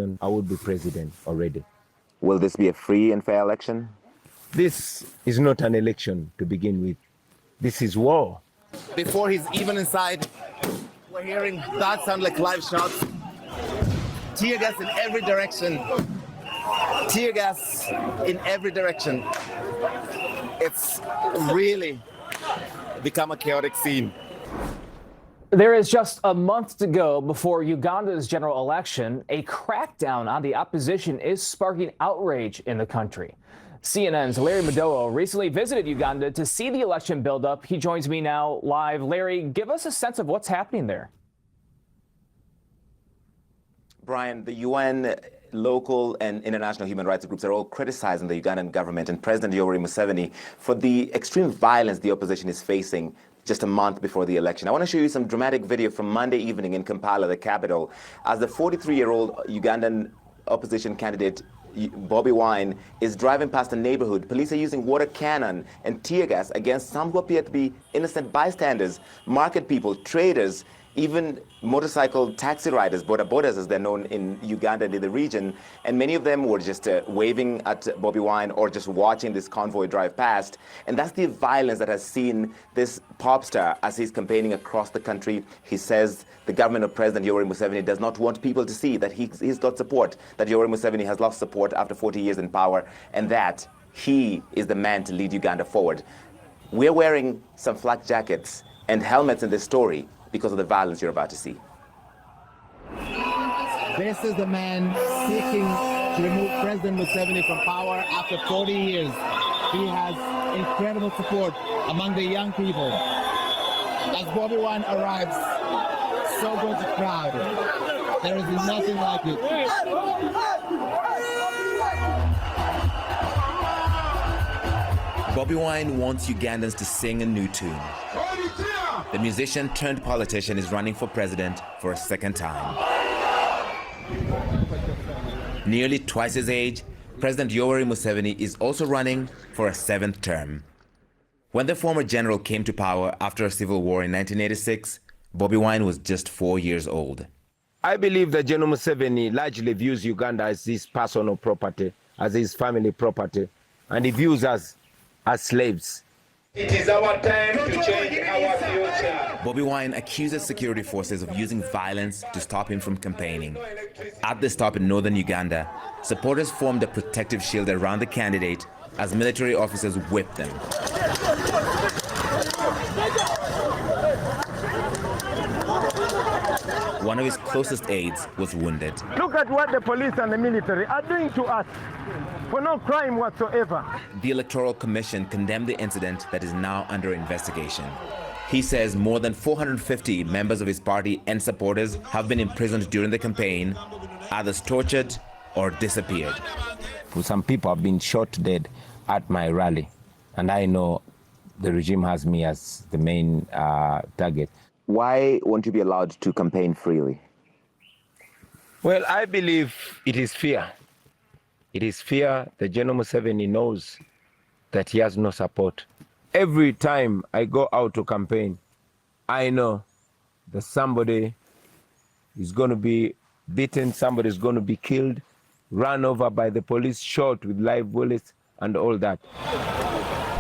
I would be president already. Will this be a free and fair election? This is not an election to begin with. This is war. Before he's even inside, we're hearing that sound like live shots. Tear gas in every direction. Tear gas in every direction. It's really become a chaotic scene. There is just a month to go before Uganda's general election. A crackdown on the opposition is sparking outrage in the country. CNN's Larry Madowo recently visited Uganda to see the election build up. He joins me now live. Larry, give us a sense of what's happening there. Brian, the UN, local and international human rights groups are all criticizing the Ugandan government and President Yoweri Museveni for the extreme violence the opposition is facing just a month before the election. I want to show you some dramatic video from Monday evening in Kampala, the capital, as the 43-year-old Ugandan opposition candidate Bobi Wine is driving past a neighborhood. Police are using water cannon and tear gas against some who appear to be innocent bystanders, market people, traders, even motorcycle taxi riders, boda bodas as they're known in Uganda and in the region. And many of them were just waving at Bobi Wine or just watching this convoy drive past. And that's the violence that has seen this pop star as he's campaigning across the country. He says the government of President Yoweri Museveni does not want people to see that he's got support, that Yoweri Museveni has lost support after 40 years in power, and that he is the man to lead Uganda forward. We're wearing some flak jackets and helmets in this story because of the violence you're about to see. This is the man seeking to remove President Museveni from power after 40 years. He has incredible support among the young people. As Bobi Wine arrives, so goes the crowd. There is nothing like it. Bobi Wine wants Ugandans to sing a new tune. The musician turned politician is running for president for a second time. Nearly twice his age, President Yoweri Museveni is also running for a seventh term. When the former general came to power after a civil war in 1986, Bobi Wine was just 4 years old. I believe that General Museveni largely views Uganda as his personal property, as his family property, and he views us as slaves. It is our time to change our future. Bobi Wine accuses security forces of using violence to stop him from campaigning. At the stop in northern Uganda, supporters formed a protective shield around the candidate as military officers whipped them. One of his closest aides was wounded. Look at what the police and the military are doing to us for no crime whatsoever. The Electoral Commission condemned the incident that is now under investigation. He says more than 450 members of his party and supporters have been imprisoned during the campaign, others tortured or disappeared. Some people have been shot dead at my rally, and I know the regime has me as the main target. Why won't you be allowed to campaign freely? Well, I believe it is fear. It is fear that General Museveni knows that he has no support. Every time I go out to campaign, I know that somebody is going to be beaten, somebody is going to be killed, run over by the police, shot with live bullets, and all that.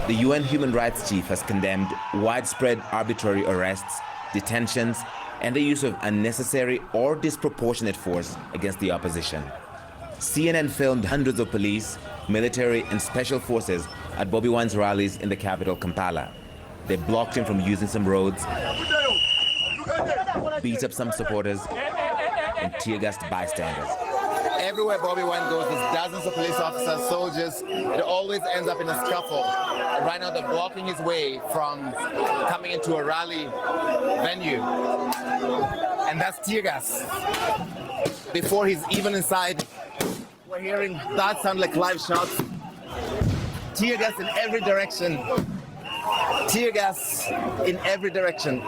The UN human rights chief has condemned widespread arbitrary arrests, detentions, and the use of unnecessary or disproportionate force against the opposition. CNN filmed hundreds of police, military, and special forces at Bobi Wine's rallies in the capital, Kampala. They blocked him from using some roads, beat up some supporters, and tear-gassed bystanders. Everywhere Bobi Wine goes, there's dozens of police officers, soldiers. It always ends up in a scuffle. Right now, they're blocking his way from coming into a rally venue. And that's tear gas. Before he's even inside, we're hearing that sound like live shots. Tear gas in every direction. Tear gas in every direction.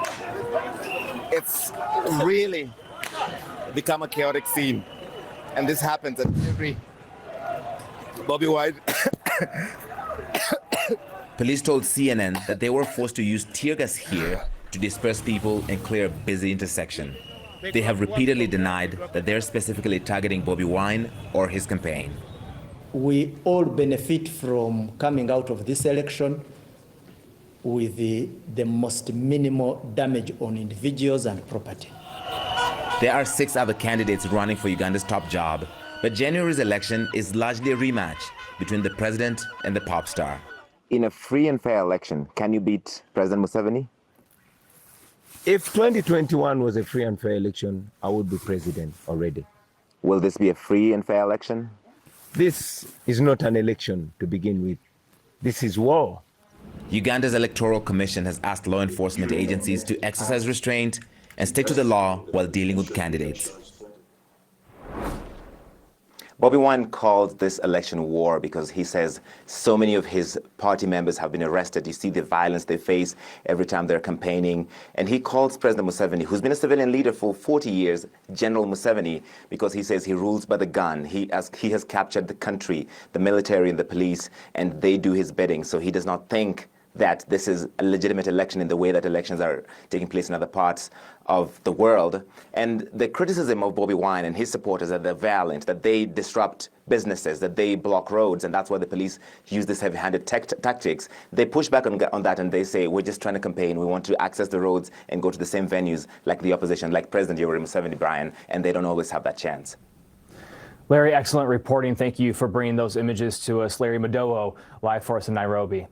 It's really become a chaotic scene. And this happens at every Bobi Wine. Police told CNN that they were forced to use tear gas here to disperse people and clear a busy intersection. they have repeatedly denied that they're specifically targeting Bobi Wine or his campaign. We all benefit from coming out of this election with the most minimal damage on individuals and property. There are 6 other candidates running for Uganda's top job, but January's election is largely a rematch between the president and the pop star. In a free and fair election, can you beat President Museveni? If 2021 was a free and fair election, I would be president already. Will this be a free and fair election? This is not an election to begin with. This is war. Uganda's Electoral Commission has asked law enforcement agencies to exercise restraint and stick to the law while dealing with candidates. Bobi Wine called this election war because he says so many of his party members have been arrested. You see the violence they face every time they're campaigning. And he calls President Museveni, who's been a civilian leader for 40 years, General Museveni, because he says he rules by the gun. He has captured the country, the military and the police, and they do his bidding. So he does not think that this is a legitimate election in the way that elections are taking place in other parts of the world. And the criticism of Bobi Wine and his supporters that they're violent, that they disrupt businesses, that they block roads, and that's why the police use this heavy-handed tactics. They push back on that and they say, we're just trying to campaign. We want to access the roads and go to the same venues like the opposition, like President Yoweri Museveni, Brian, and they don't always have that chance. Larry, excellent reporting. Thank you for bringing those images to us. Larry Madowo, live for us in Nairobi.